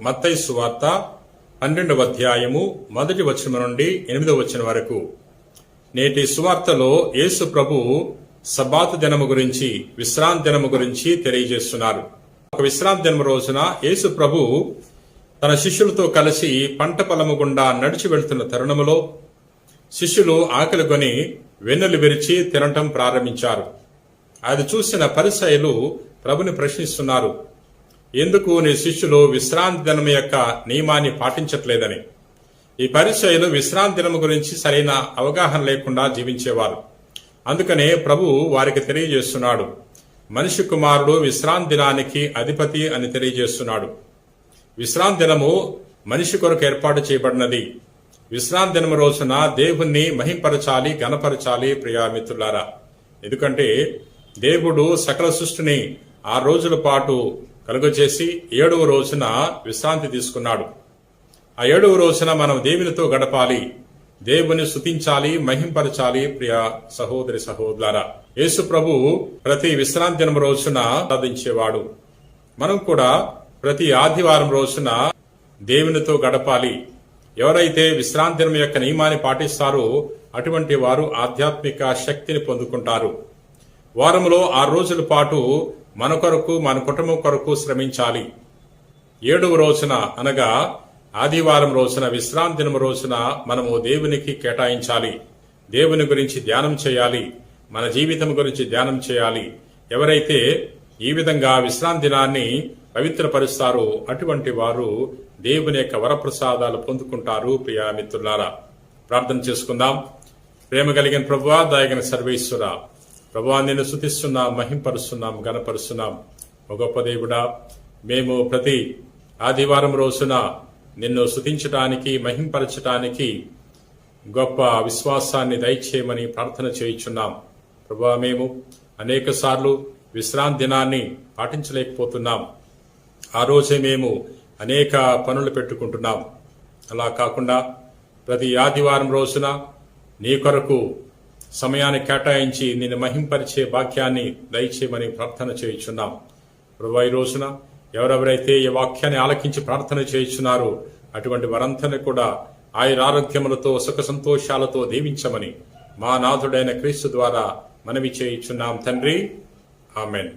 మత్తయి సువార్త 12వ అధ్యాయము 1వ వచనం నుండి 8వ వచనం వరకు. నేటి సువార్తలో యేసు ప్రభు సబ్బాతు దినము గురించి, విశ్రాంతి దినము గురించి తెలియజేస్తున్నారు. ఒక విశ్రాంతి దినము రోజున యేసు ప్రభు తన శిష్యులతో కలిసి పంట పొలము గుండా నడిచి వెళ్తున్న తరుణములో శిష్యులు ఆకలిగొని వెన్నులు విరిచి తినటం ప్రారంభించారు. అది చూసిన పరిసయ్యులు ప్రభుని ప్రశ్నిస్తున్నారు, ఎందుకు నీ శిష్యులు విశ్రాంతి దినం యొక్క నియమాన్ని పాటించట్లేదని. ఈ పరిసయ్యులు విశ్రాంతి దినం గురించి సరైన అవగాహన లేకుండా జీవించేవారు. అందుకనే ప్రభు వారికి తెలియజేస్తున్నాడు, మనిషి కుమారుడు విశ్రాంతి దినానికి అధిపతి అని తెలియజేస్తున్నాడు. విశ్రాంతి దినము మనిషి కొరకు ఏర్పాటు చేయబడినది. విశ్రాంతి దినము రోజున దేవుణ్ణి మహింపరచాలి, గణపరచాలి ప్రియా మిత్రులారా. ఎందుకంటే దేవుడు సకల సృష్టిని 6 రోజుల పాటు కలుగజేసి 7వ రోజున విశ్రాంతి తీసుకున్నాడు. ఆ 7వ రోజున మనం దేవునితో గడపాలి, దేవుని స్తుతించాలి, మహింపరచాలి ప్రియ సహోదరి సహోదరులారా. యేసు ప్రభు ప్రతి విశ్రాంతి దినం రోజున సాధించేవాడు. మనం కూడా ప్రతి ఆదివారం రోజున దేవునితో గడపాలి. ఎవరైతే విశ్రాంతి దినం యొక్క నియమాన్ని పాటిస్తారో అటువంటి వారు ఆధ్యాత్మిక శక్తిని పొందుకుంటారు. వారంలో 6 రోజుల పాటు మన కొరకు, మన కుటుంబం కొరకు శ్రమించాలి. 7వ రోజున అనగా ఆదివారం రోజున, విశ్రాంతి దినం రోజున మనము దేవునికి కేటాయించాలి. దేవుని గురించి ధ్యానం చేయాలి, మన జీవితం గురించి ధ్యానం చేయాలి. ఎవరైతే ఈ విధంగా విశ్రాంతి దినాన్ని పవిత్రపరుస్తారో అటువంటి వారు దేవుని యొక్క వరప్రసాదాలు పొందుకుంటారు. ప్రియా మిత్రులారా, ప్రార్థన చేసుకుందాం. ప్రేమ కలిగిన ప్రభువా, దయగల సర్వేశ్వర ప్రభువా, నిన్ను స్తుతిస్తున్నాం, మహింపరుస్తున్నాం, గణపరుస్తున్నాం. ఓ గొప్ప దేవుడా, మేము ప్రతి ఆదివారం రోజున నిన్ను స్తుతించటానికి, మహింపరచటానికి గొప్ప విశ్వాసాన్ని దయచేయమని ప్రార్థన చేయుచున్నాం. ప్రభువా, మేము అనేక సార్లు విశ్రాంతి దినాన్ని పాటించలేకపోతున్నాం. ఆ రోజే మేము అనేక పనులు పెట్టుకుంటున్నాం. అలా కాకుండా ప్రతి ఆదివారం రోజున నీ కొరకు సమయాన్ని కేటాయించి నిన్ను మహింపరిచే భాగ్యాన్ని దయచేయమని ప్రార్థన చేయుచున్నాం. ప్రభువా, ఈ రోజున ఎవరెవరైతే ఈ వాక్యాన్ని ఆలకించి ప్రార్థన చేయుచున్నారో అటువంటి వారందరినీ కూడా ఆయురారోగ్యములతో, సుఖ సంతోషాలతో దీవించమని మా నాథుడైన క్రీస్తు ద్వారా మనవి చేయుచున్నాం తండ్రి. ఆమెన్.